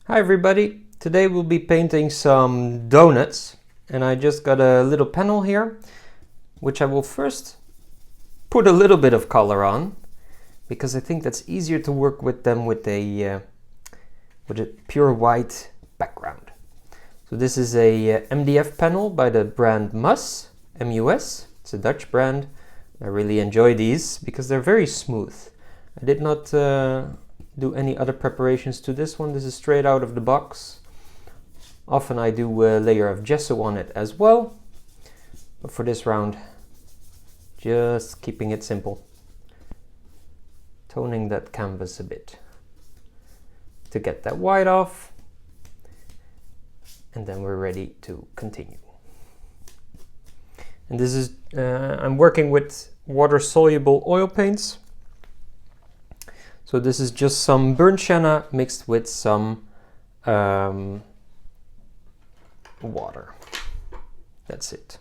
Hi everybody, today we'll be painting some donuts and I just got a little panel here which I will first put a little bit of color on because I think that's easier to work with than with a pure white background. So this is a MDF panel by the brand MUS. It's a Dutch brand. I really enjoy these because they're very smooth. I did not do any other preparations to this one. This is straight out of the box. Often I do a layer of gesso on it as well, but for this round, just keeping it simple. Toning that canvas a bit to get that white off, and then we're ready to continue. And this is, I'm working with water-soluble oil paints. So this is just some burnt sienna mixed with some water. That's it.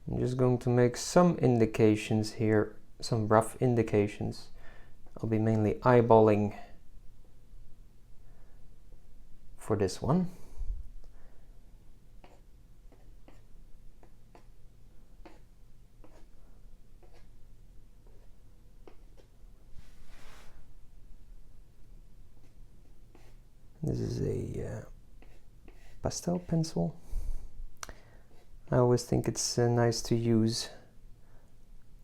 I'm just going to make some indications here, some rough indications. I'll be mainly eyeballing for this one. This is a pastel pencil. I always think it's nice to use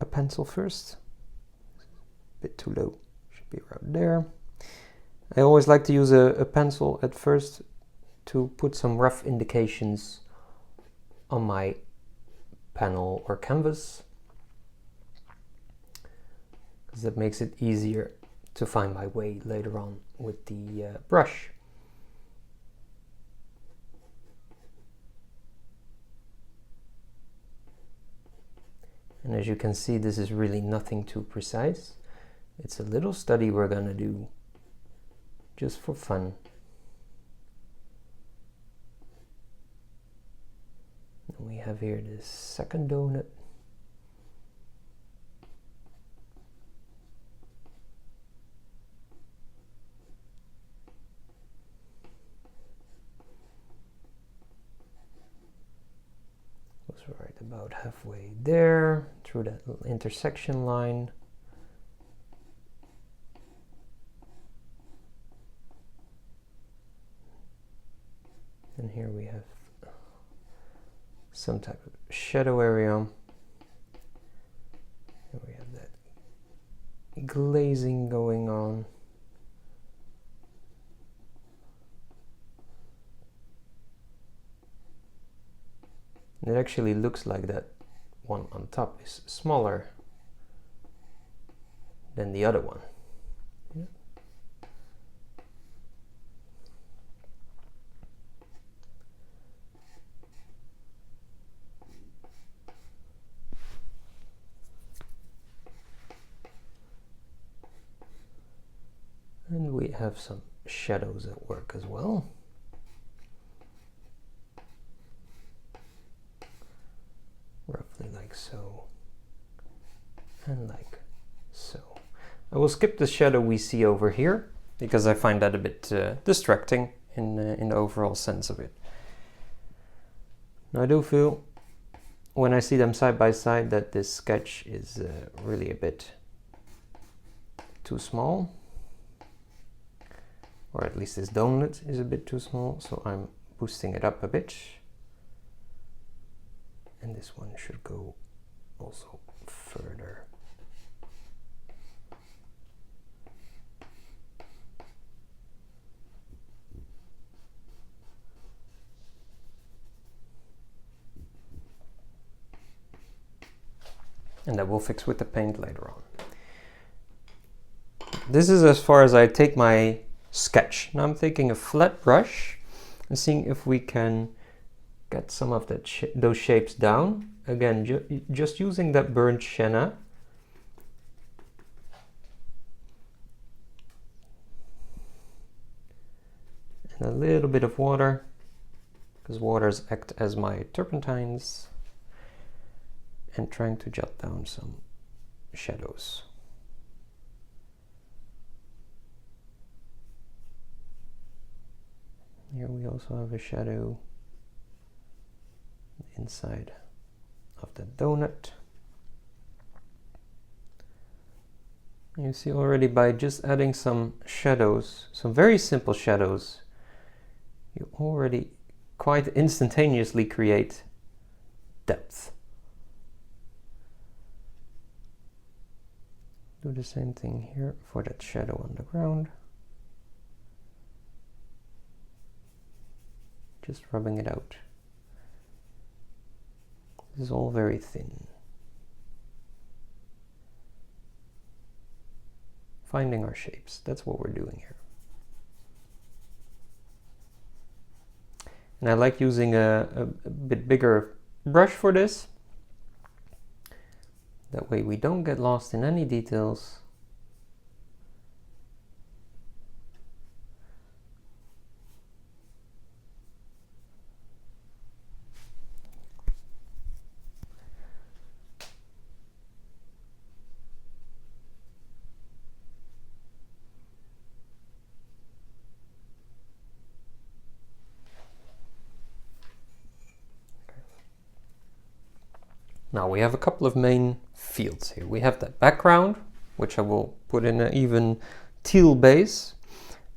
a pencil first. A bit too low, should be around there. I always like to use a pencil at first to put some rough indications on my panel or canvas, because that makes it easier to find my way later on with the brush. And as you can see, this is really nothing too precise. It's a little study we're gonna do just for fun. And we have here the second donut. Right about halfway there, through that little intersection line. And here we have some type of shadow area. And we have that glazing going on. And it actually looks like that one on top is smaller than the other one. Yeah. And we have some shadows at work as well. Roughly like so, and like so. I will skip the shadow we see over here because I find that a bit distracting in the overall sense of it. Now I do feel when I see them side by side that this sketch is really a bit too small, or at least this donut is a bit too small, so I'm boosting it up a bit. And this one should go also further. And that will fix with the paint later on. This is as far as I take my sketch. Now I'm taking a flat brush and seeing if we can get some of that those shapes down. Again, just using that burnt sienna. And a little bit of water, because waters act as my turpentines. And trying to jot down some shadows. Here we also have a shadow inside of the donut. You see already by just adding some shadows, some very simple shadows, you already quite instantaneously create depth. Do the same thing here for that shadow on the ground. Just rubbing it out. This is all very thin. Finding our shapes, that's what we're doing here. And I like using a bit bigger brush for this. That way we don't get lost in any details. Now we have a couple of main fields here. We have that background, which I will put in an even teal base.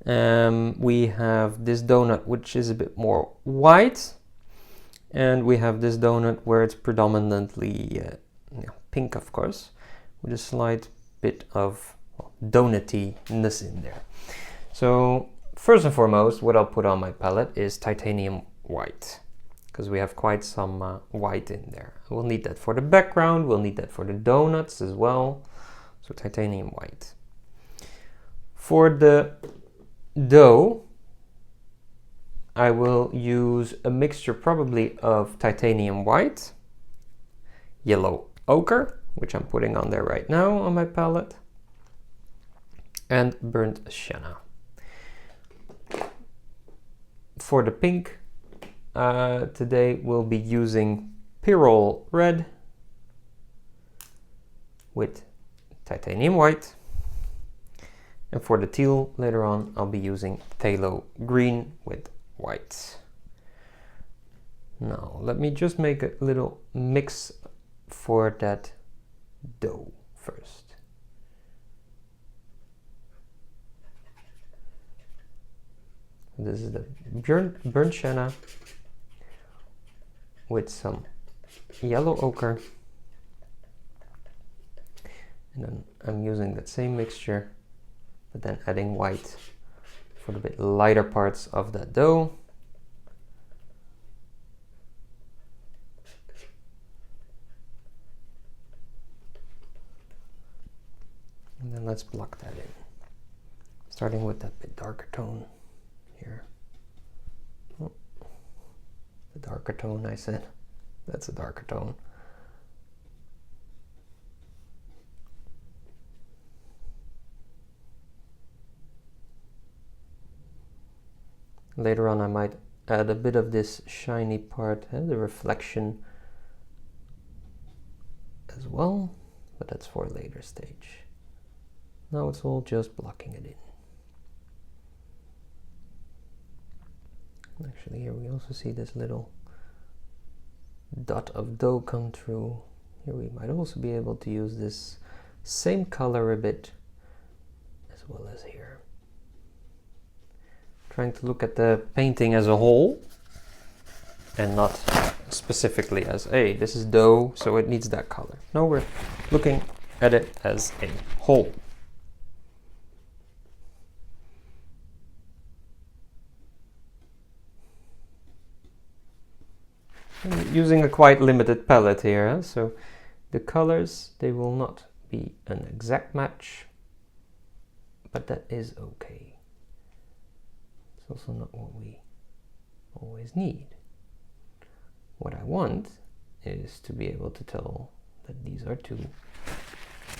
We have this donut, which is a bit more white. And we have this donut where it's predominantly pink, of course, with a slight bit of donuttiness in there. So first and foremost, what I'll put on my palette is titanium white, because we have quite some white in there. We'll need that for the background, we'll need that for the donuts as well. So titanium white. For the dough, I will use a mixture probably of titanium white, yellow ochre, which I'm putting on there right now on my palette, and burnt sienna. For the pink, today we'll be using pyrrole red with titanium white, and for the teal later on I'll be using phthalo green with white. Now let me just make a little mix for that dough first. This is the burnt sienna with some yellow ochre, and then I'm using that same mixture but then adding white for the bit lighter parts of that dough. And then let's block that in, starting with that bit darker tone here. Oh, the darker tone, I said. That's a darker tone. Later on I might add a bit of this shiny part, the reflection as well, but that's for a later stage. Now it's all just blocking it in. Actually, here we also see this little dot of dough come through. Here we might also be able to use this same color a bit as well as here. Trying to look at the painting as a whole and not specifically as, hey, this is dough, so it needs that color. No, we're looking at it as a whole. I'm using a quite limited palette here, so the colors, they will not be an exact match, but that is okay. It's also not what we always need. What I want is to be able to tell that these are two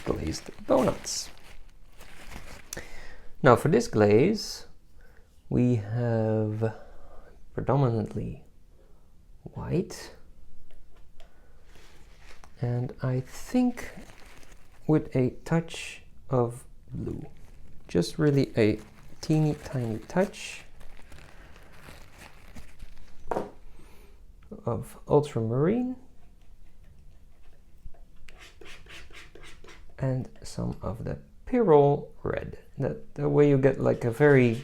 glazed donuts. Now for this glaze, we have predominantly white, and I think with a touch of blue, just really a teeny tiny touch. of ultramarine and some of the pyrrole red. That way you get like a very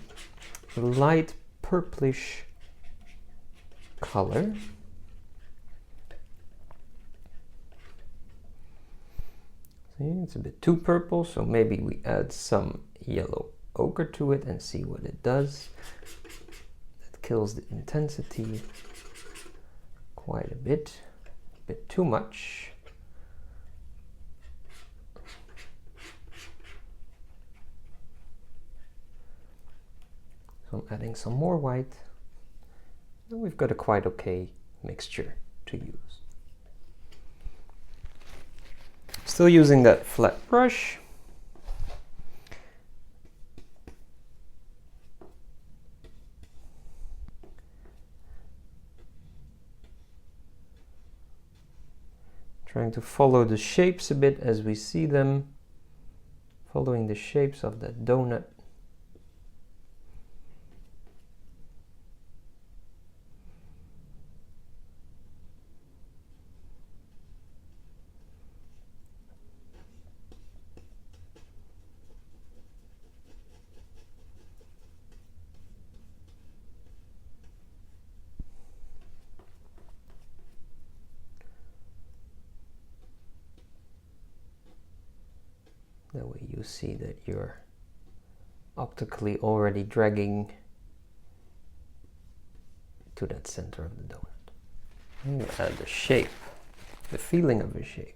light purplish color. See, it's a bit too purple, so maybe we add some yellow ochre to it and see what it does. That kills the intensity quite a bit too much. So I'm adding some more white. And we've got a quite okay mixture to use. Still using that flat brush. Trying to follow the shapes a bit as we see them. Following the shapes of the donut. That way you see that you're optically already dragging to that center of the donut. And you add the shape, the feeling of a shape.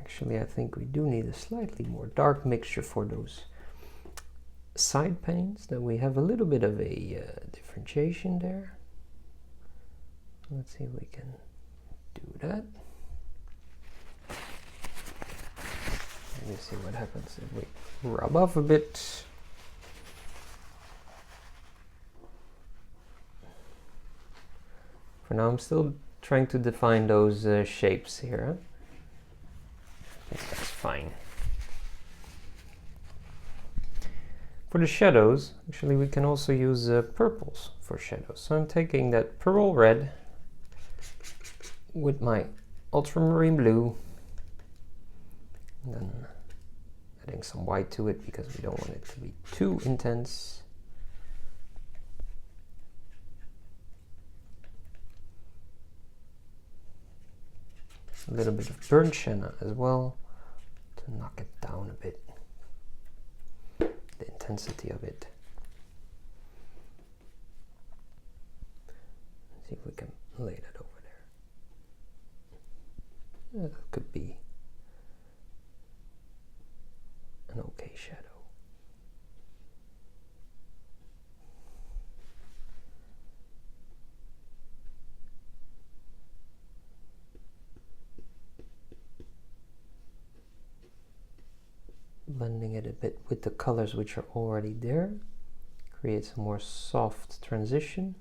Actually, I think we do need a slightly more dark mixture for those side panes, that we have a little bit of a differentiation there. Let's see if we can do that. Let me see what happens if we rub off a bit. For now I'm still trying to define those shapes here. I think that's fine. For the shadows, actually we can also use purples for shadows. So I'm taking that pyrrole red with my ultramarine blue, and then adding some white to it because we don't want it to be too intense. A little bit of burnt sienna as well to knock it down a bit. The intensity of it. Let's see if we can lay that over there. That could be an okay shadow. Blending it a bit with the colors which are already there, creates a more soft transition.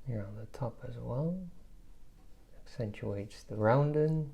Here on the top as well, accentuates the rounding.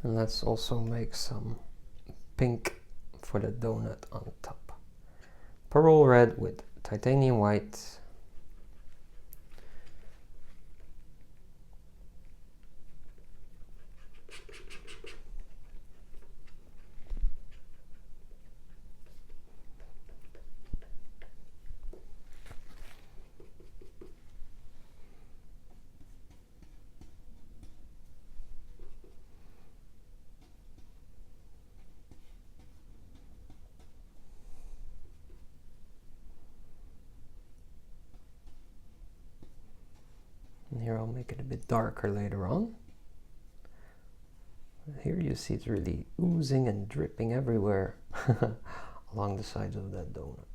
And let's also make some pink for the donut on top. Pyrrole red with titanium white. make it a bit darker later on. Here you see it's really oozing and dripping everywhere along the sides of that donut.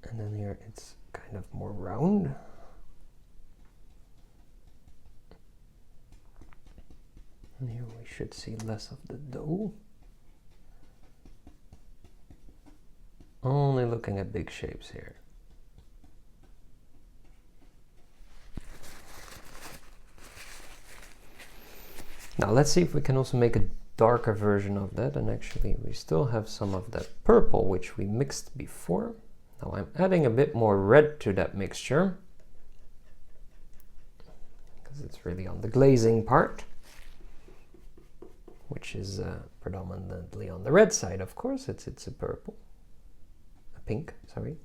And then here it's kind of more round. And here we should see less of the dough. Only looking at big shapes here. Now let's see if we can also make a darker version of that, and actually we still have some of that purple which we mixed before. Now I'm adding a bit more red to that mixture because it's really on the glazing part, which is predominantly on the red side, of course. It's a purple, a pink, sorry.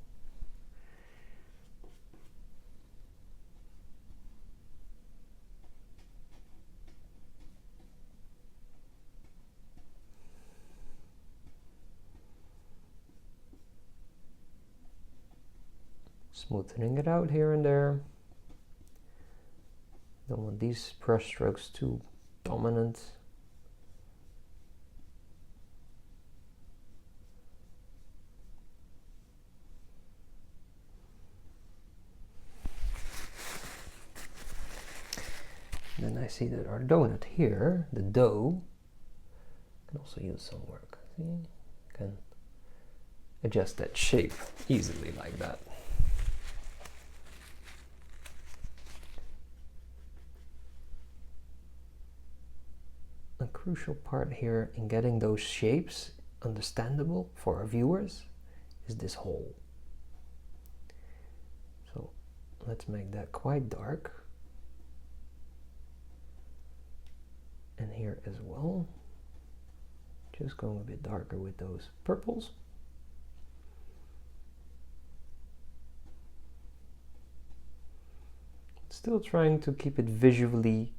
Smoothing it out here and there. Don't want these brush strokes too dominant. Then I see that our donut here, the dough, can also use some work. See, can adjust that shape easily like that. A crucial part here in getting those shapes understandable for our viewers is this hole. So let's make that quite dark. And here as well. Just going a bit darker with those purples. Still trying to keep it visually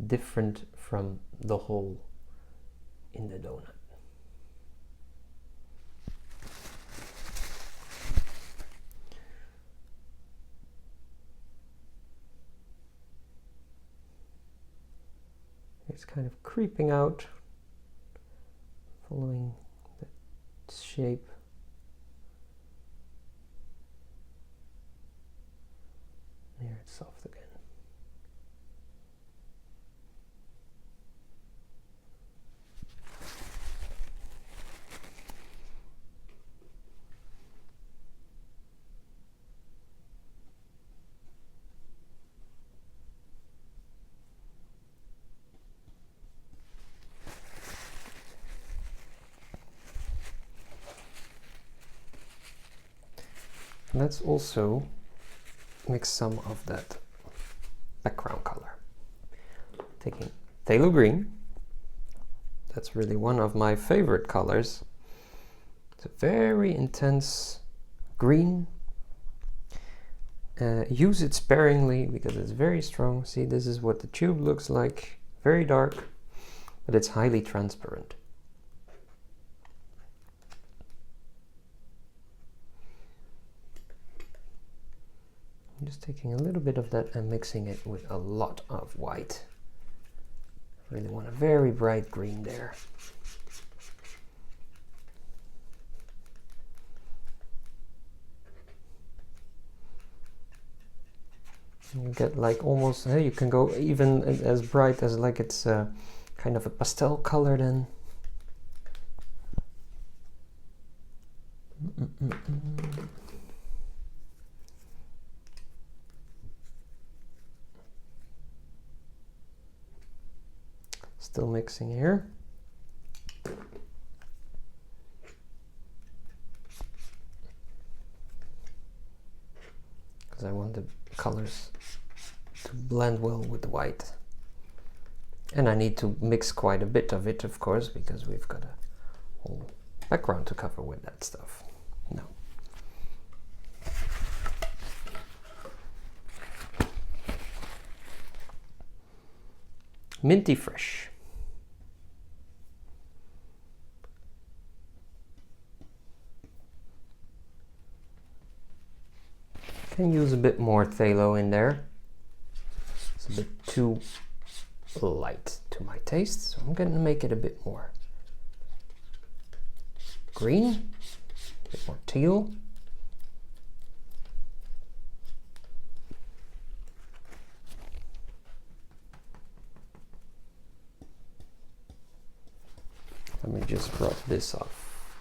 different from the hole in the donut. It's kind of creeping out, following the shape. Here it's soft again. Let's also mix some of that background color. Taking phthalo green, that's really one of my favorite colors. It's a very intense green. Use it sparingly because it's very strong. See, this is what the tube looks like, very dark, but it's highly transparent. I'm just taking a little bit of that and mixing it with a lot of white. Really want a very bright green there. You get like almost, you can go even as bright as like it's kind of a pastel color then. Still mixing here. Because I want the colors to blend well with the white. And I need to mix quite a bit of it, of course, because we've got a whole background to cover with that stuff. No. Minty fresh. Can use a bit more phthalo in there. It's a bit too light to my taste, so I'm going to make it a bit more green, a bit more teal. Let me just rub this off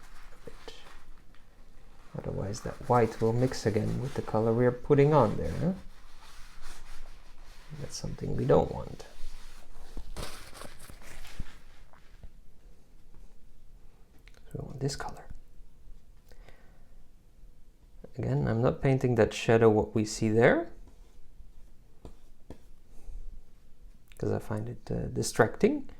a bit. Otherwise that white will mix again with the color we are putting on there. Huh? That's something we don't want. So we want this color. Again, I'm not painting that shadow what we see there, because I find it distracting.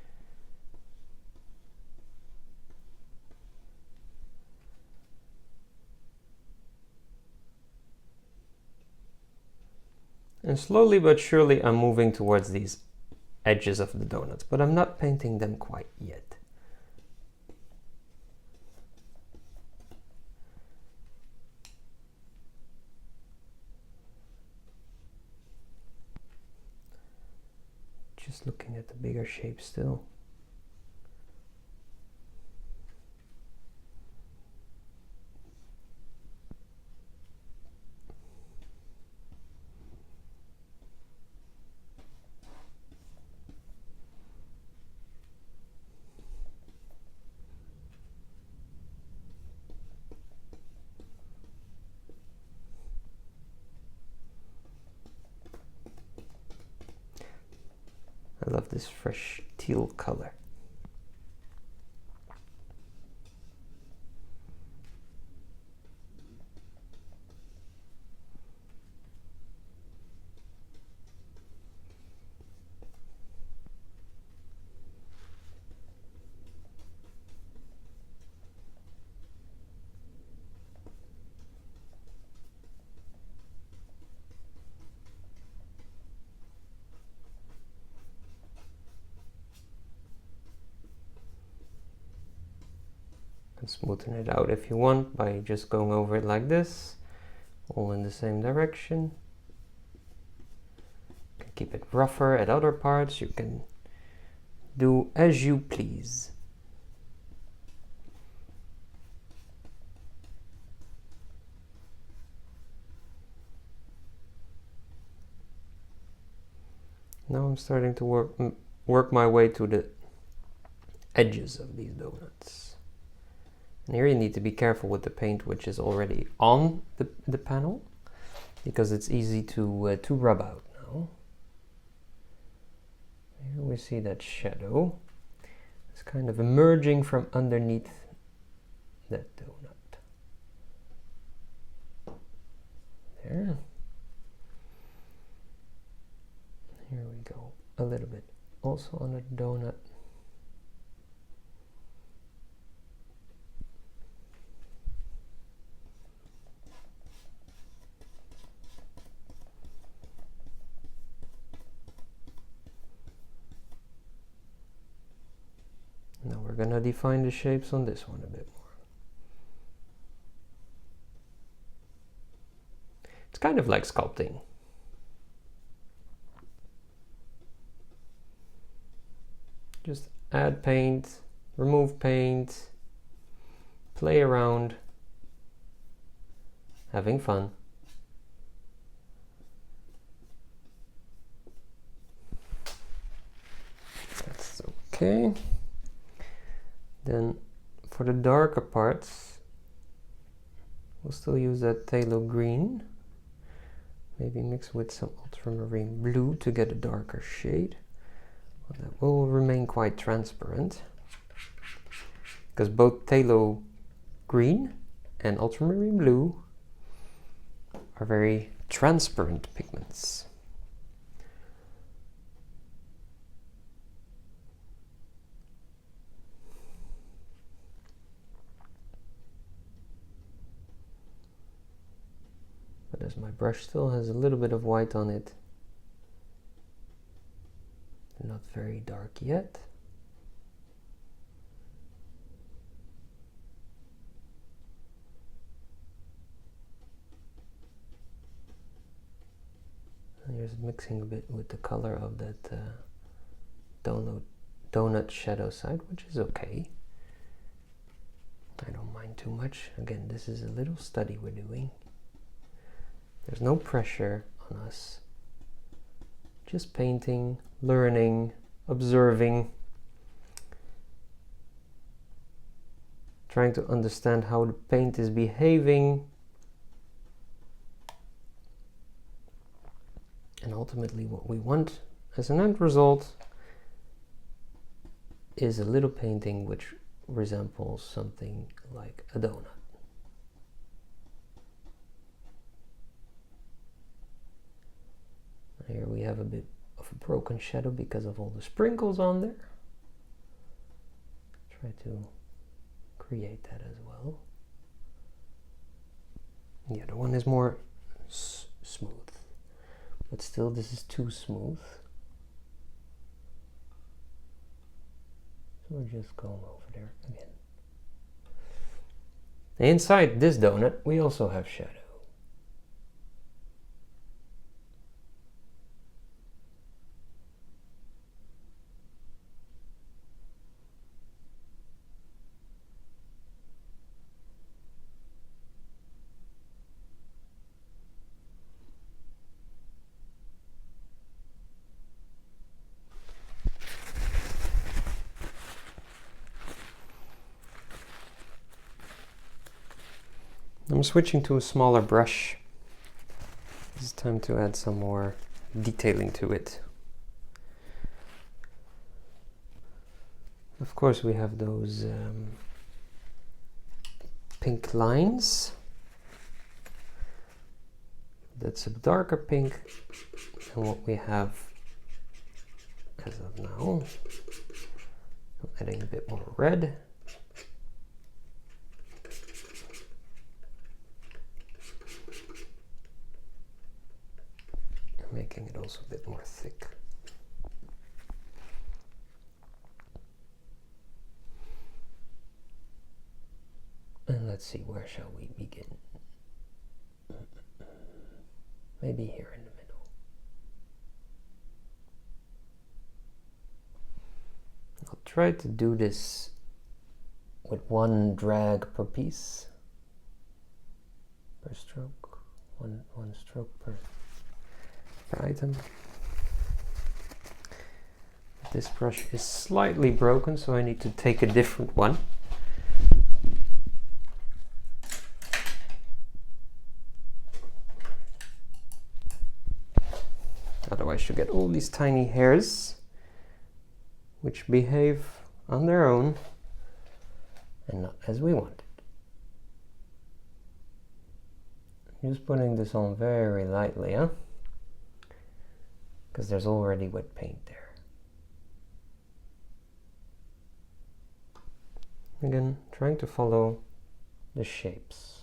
And slowly but surely I'm moving towards these edges of the donuts, but I'm not painting them quite yet. Just looking at the bigger shape still. I love this fresh teal color. And smoothen it out if you want by just going over it like this, all in the same direction. You can keep it rougher at other parts, you can do as you please. Now I'm starting to work my way to the edges of these donuts. And here you need to be careful with the paint which is already on the panel, because it's easy to rub out now. Here we see that shadow. It's kind of emerging from underneath that donut. There. Here we go. A little bit also on the donut. Now we're going to define the shapes on this one a bit more. It's kind of like sculpting. Just add paint, remove paint, play around, having fun. That's okay. Then for the darker parts, we'll still use that phthalo green. Maybe mix with some ultramarine blue to get a darker shade. Well, that will remain quite transparent, because both phthalo green and ultramarine blue are very transparent pigments. But as my brush still has a little bit of white on it, not very dark yet. is mixing a bit with the color of that donut shadow side, which is okay. I don't mind too much. Again, this is a little study we're doing. There's no pressure on us. Just painting, learning, observing, trying to understand how the paint is behaving, and ultimately what we want as an end result is a little painting which resembles something like a donut. Here we have a bit of a broken shadow because of all the sprinkles on there. Try to create that as well. The other one is more smooth, but still this is too smooth. So we're just going over there again. Inside this donut we also have shadow. I'm switching to a smaller brush. It's time to add some more detailing to it. Of course we have those pink lines. That's a darker pink than what we have as of now. I'm adding a bit more red. Making it also a bit more thick. And let's see, where shall we begin? Maybe here in the middle. I'll try to do this with one drag per piece, per stroke, one stroke per item. This brush is slightly broken, so I need to take a different one. Otherwise you get all these tiny hairs which behave on their own and not as we want it. Just putting this on very lightly, huh? Because there's already wet paint there. Again, trying to follow the shapes.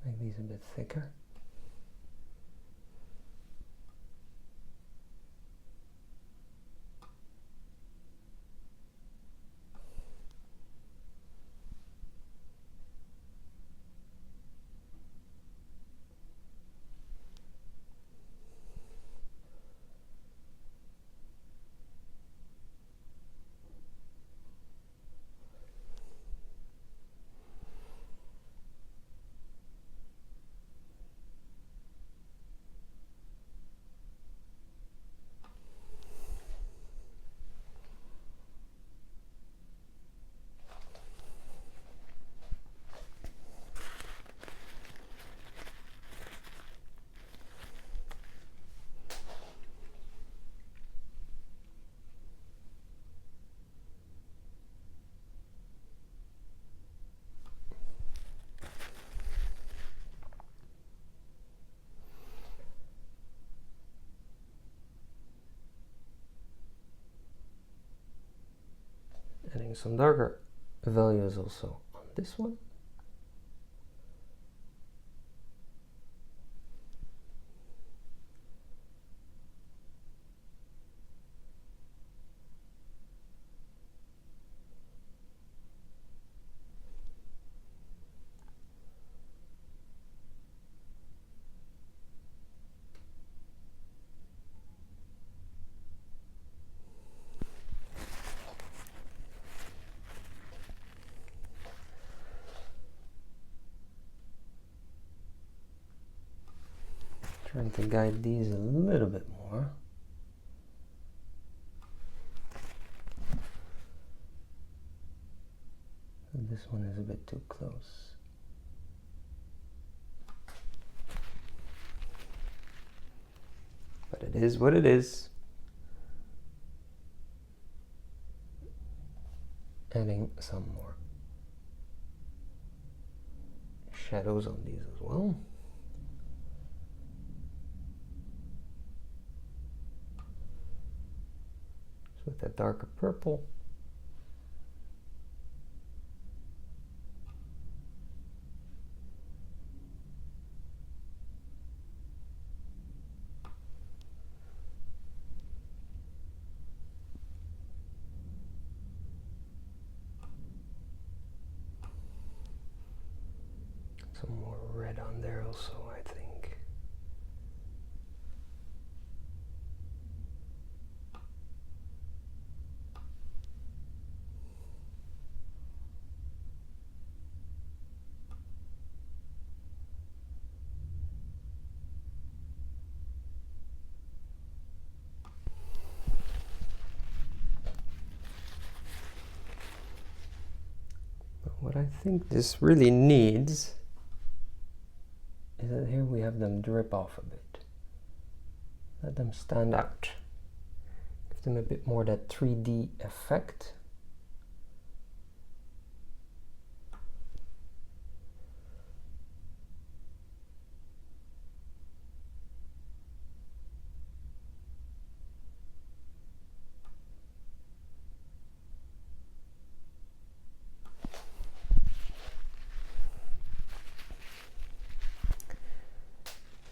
Make these a bit thicker. Adding some darker values also on this one. Trying to guide these a little bit more. This one is a bit too close. But it is what it is. Adding some more shadows on these as well. So with that darker purple. Some more red on there also, I think. But what I think this really needs is that here we have them drip off a bit. Let them stand out. Give them a bit more that 3D effect.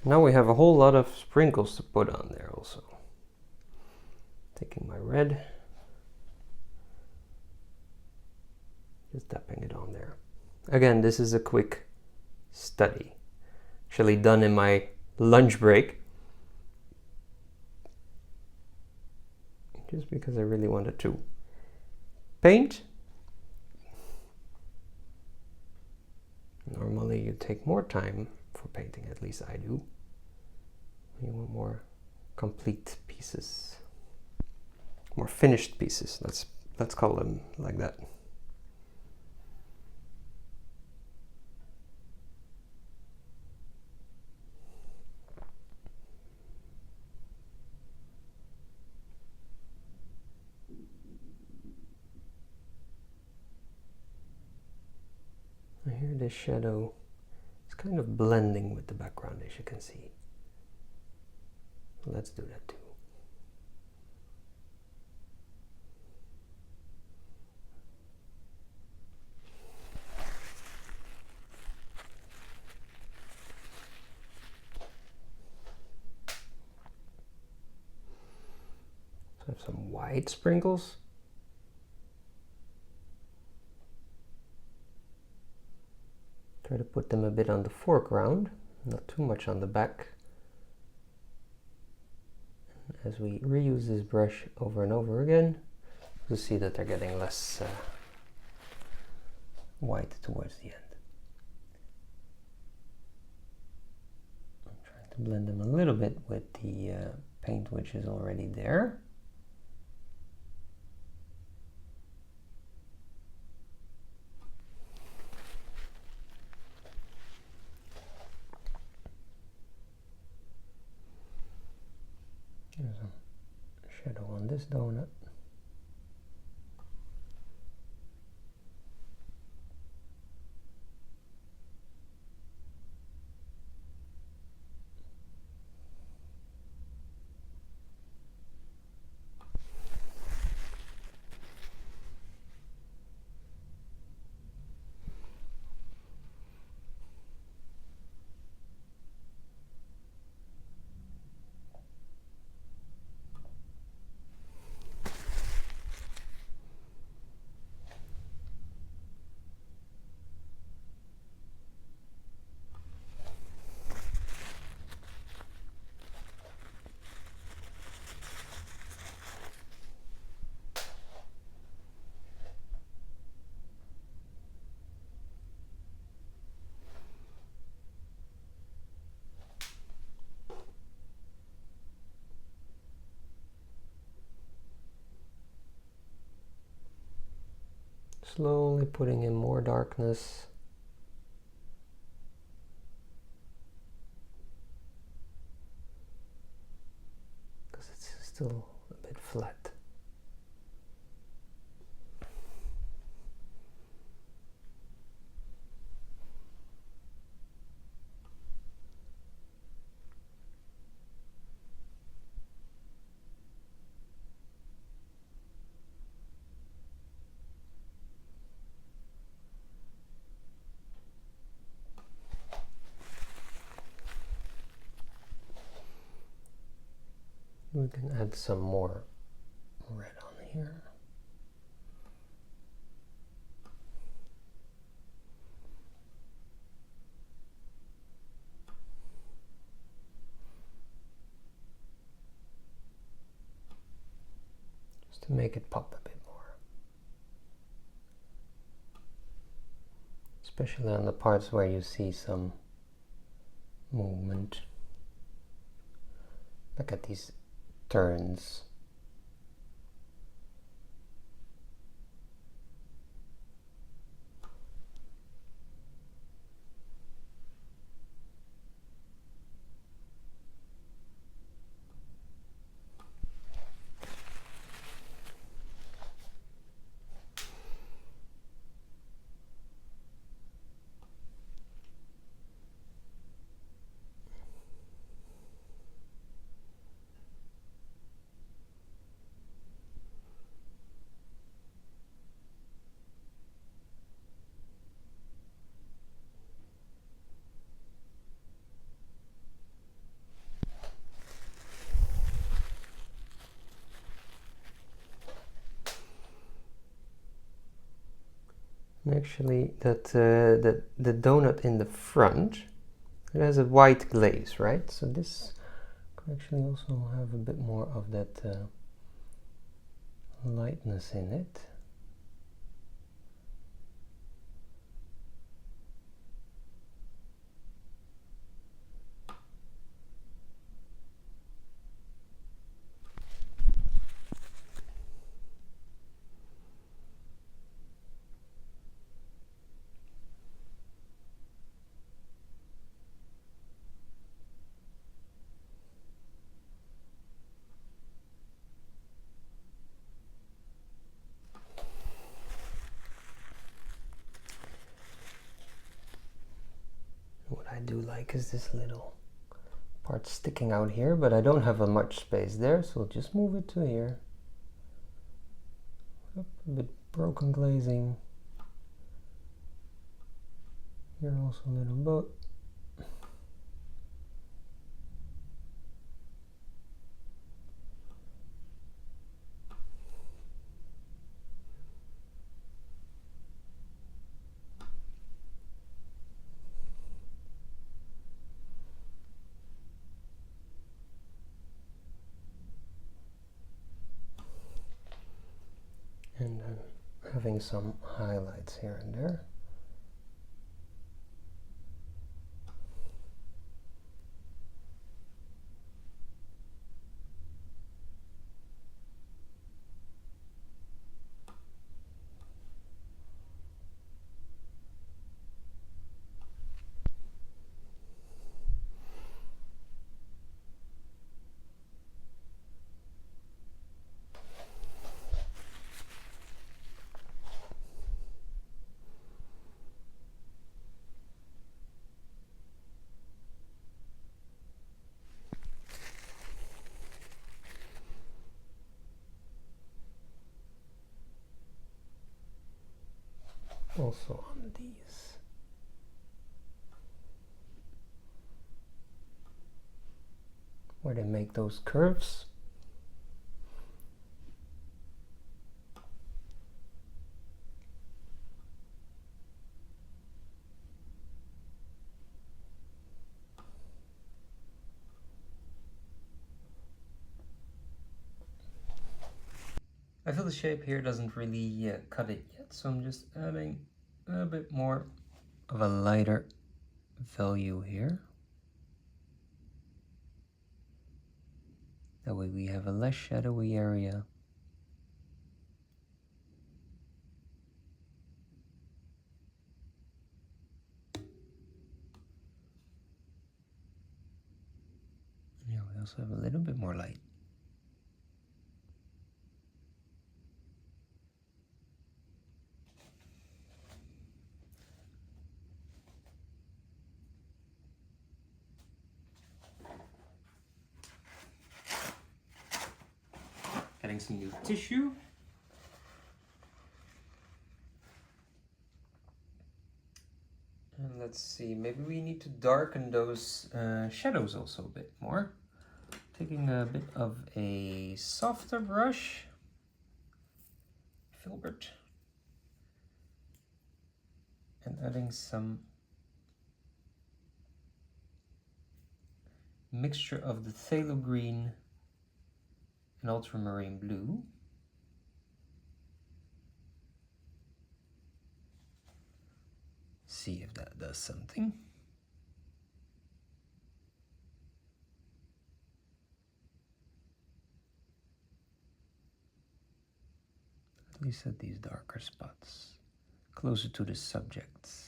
Now we have a whole lot of sprinkles to put on there also. Taking my red, just tapping it on there. Again, this is a quick study, actually done in my lunch break, just because I really wanted to paint. Normally you take more time for painting, at least I do. You want more complete pieces, more finished pieces. Let's call them like that. Here this shadow is kind of blending with the background, as you can see. Let's do that too. So I have some white sprinkles. Try to put them a bit on the foreground, not too much on the back. As we reuse this brush over and over again, you'll see that they're getting less white towards the end. I'm trying to blend them a little bit with the paint which is already there. There's a shadow on this donut. slowly putting in more darkness. Because it's still a bit flat. We can add some more red on here. Just to make it pop a bit more. Especially on the parts where you see some movement. Look at these turns. And actually, the donut in the front, it has a white glaze, right? So this could actually also have a bit more of that lightness in it. What I do like is this little part sticking out here, but I don't have much space there, so I'll just move it to here. Up, a bit broken glazing. Here also a little boat. And then having some highlights here and there. Also on these. Where they make those curves. I feel the shape here doesn't really cut it yet, so I'm just adding a bit more of a lighter value here. That way we have a less shadowy area. also have a little bit more light. Getting some new tissue. And let's see, maybe we need to darken those shadows also a bit more. Taking a bit of a softer brush, filbert, and adding some mixture of the phthalo green and ultramarine blue. See if that does something. At least at these darker spots, closer to the subjects.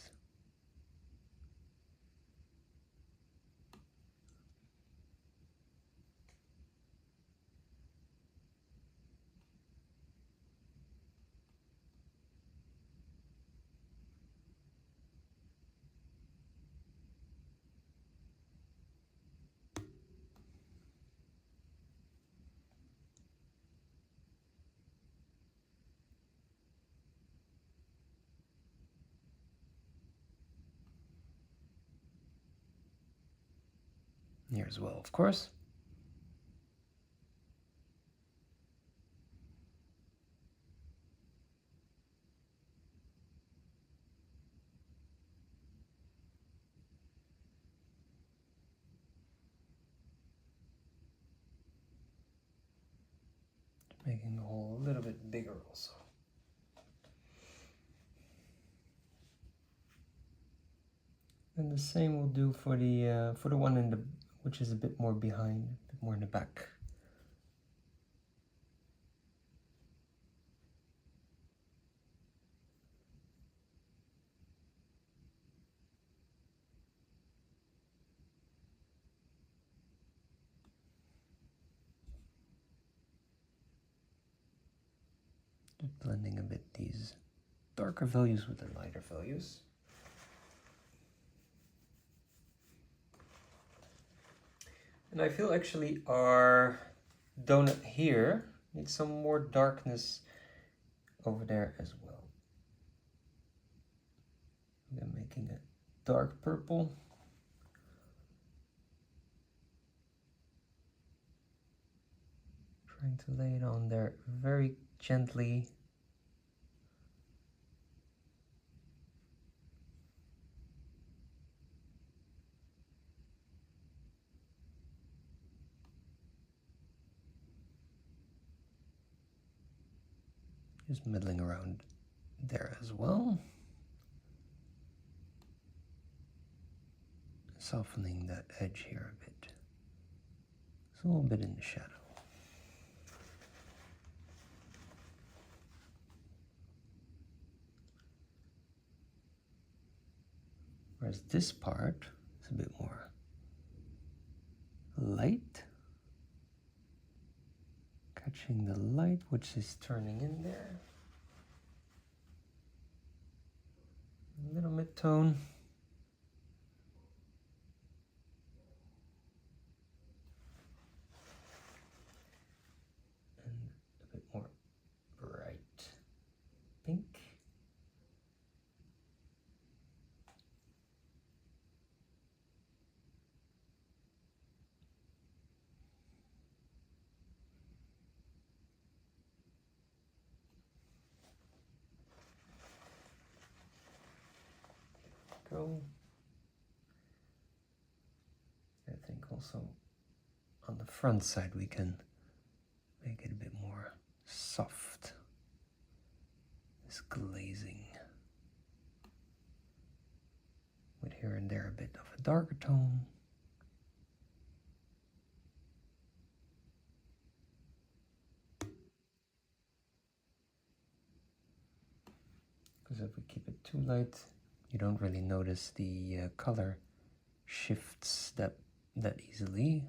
Here as well, of course. Making the hole a little bit bigger also. And the same will do for the one in the which is a bit more behind, a bit more in the back. Just blending a bit these darker values with the lighter values. And I feel actually our donut here needs some more darkness over there as well. I'm making a dark purple. Trying to lay it on there very gently. Just middling around there as well. Softening that edge here a bit. It's a little bit in the shadow. Whereas this part is a bit more light. Catching the light which is turning in there. A little mid-tone. And a bit more bright pink. Go. I think also on the front side we can make it a bit more soft. This glazing. With here and there a bit of a darker tone. Because if we keep it too light, you don't really notice the color shifts that easily.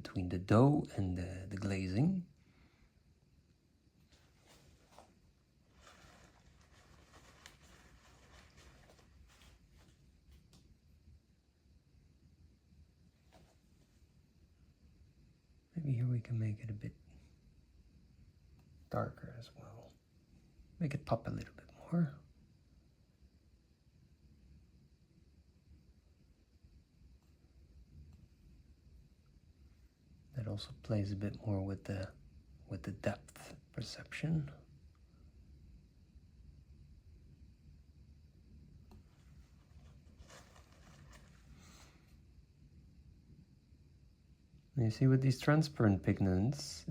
between the dough and the glazing. Maybe here we can make it a bit darker as well. Make it pop a little bit more. That also plays a bit more with the depth perception. You see, with these transparent pigments,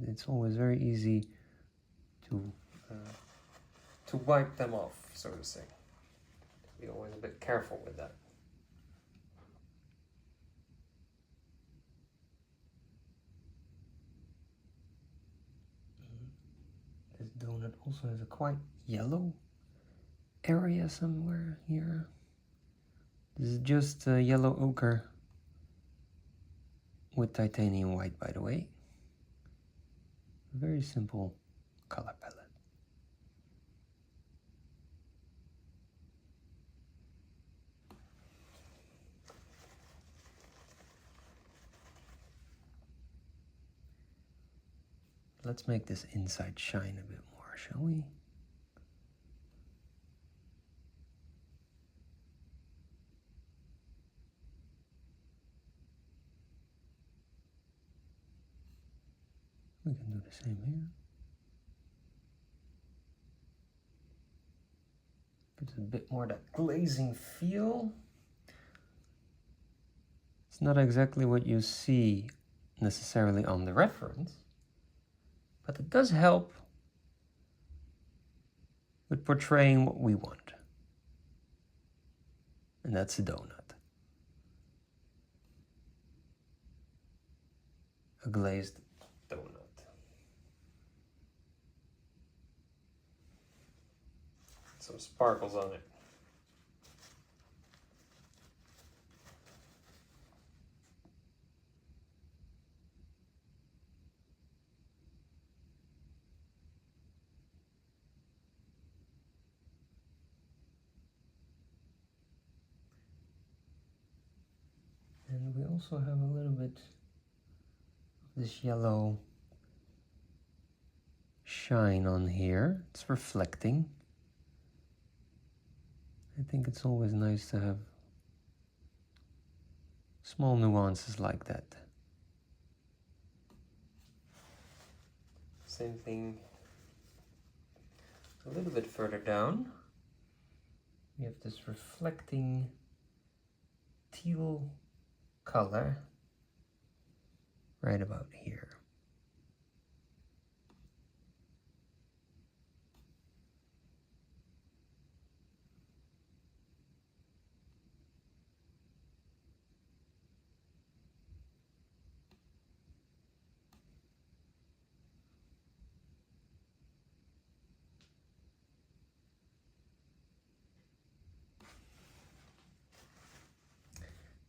it's always very easy to wipe them off, so to say. Be always a bit careful with that. This donut also has a quite yellow area somewhere here. This is just yellow ochre with titanium white, by the way. Very simple color palette. Let's make this inside shine a bit more, shall we? We can do the same here. Gives a bit more that glazing feel. It's not exactly what you see necessarily on the reference, but it does help with portraying what we want. And that's a donut. A glazed donut. Some sparkles on it. And we also have a little bit of this yellow shine on here. It's reflecting. I think it's always nice to have small nuances like that. Same thing a little bit further down. We have this reflecting teal color right about here.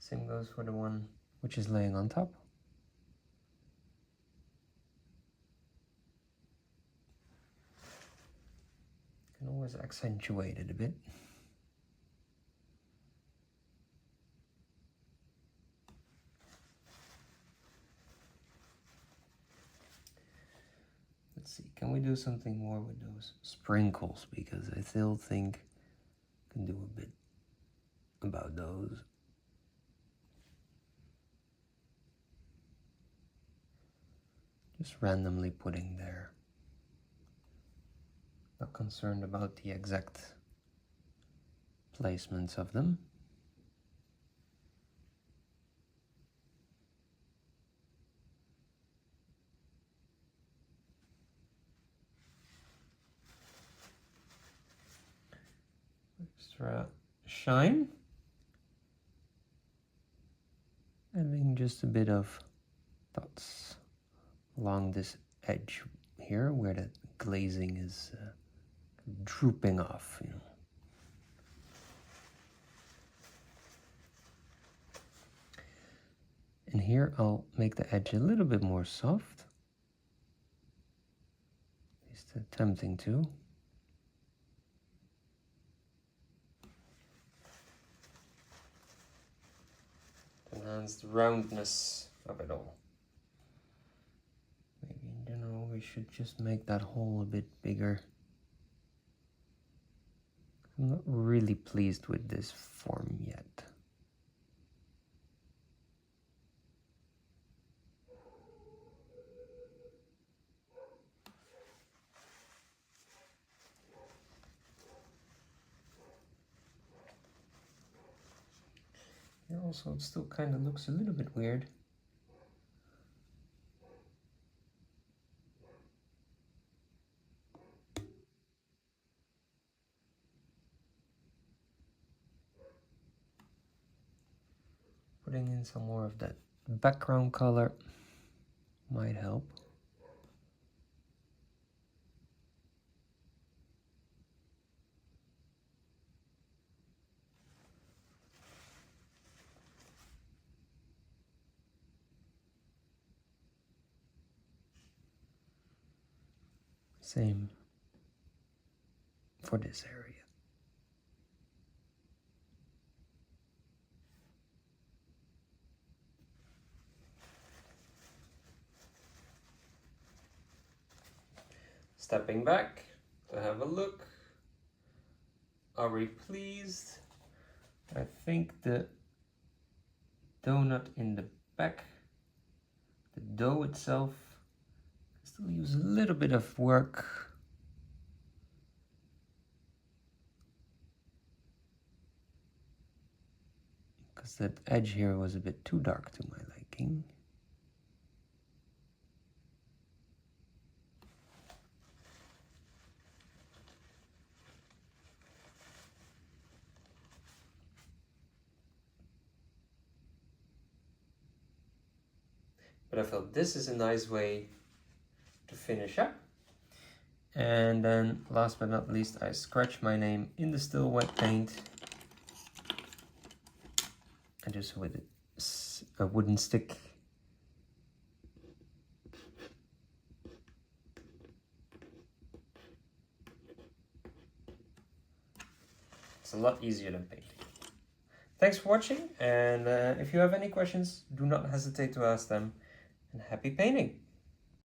Same goes for the one which is laying on top. Can always accentuate it a bit. Let's see, can we do something more with those sprinkles? Because I still think I can do a bit about those. Just randomly putting there. Not concerned about the exact placements of them. Extra shine. Adding just a bit of dots along this edge here where the glazing is drooping off, you know. And And here I'll make the edge a little bit more soft. At least attempting to. Enhance the roundness of it all. Maybe, you know, we should just make that hole a bit bigger. I'm not really pleased with this form yet. Here also it still kind of looks a little bit weird. Putting in some more of that background color might help. Same for this area. Stepping back to have a look. Are we pleased? I think the donut in the back, the dough itself, still use a little bit of work. Because that edge here was a bit too dark to my liking. But I felt this is a nice way to finish up. And then last but not least, I scratch my name in the still wet paint. And just with a wooden stick. It's a lot easier than painting. Thanks for watching, and if you have any questions, do not hesitate to ask them. And happy painting!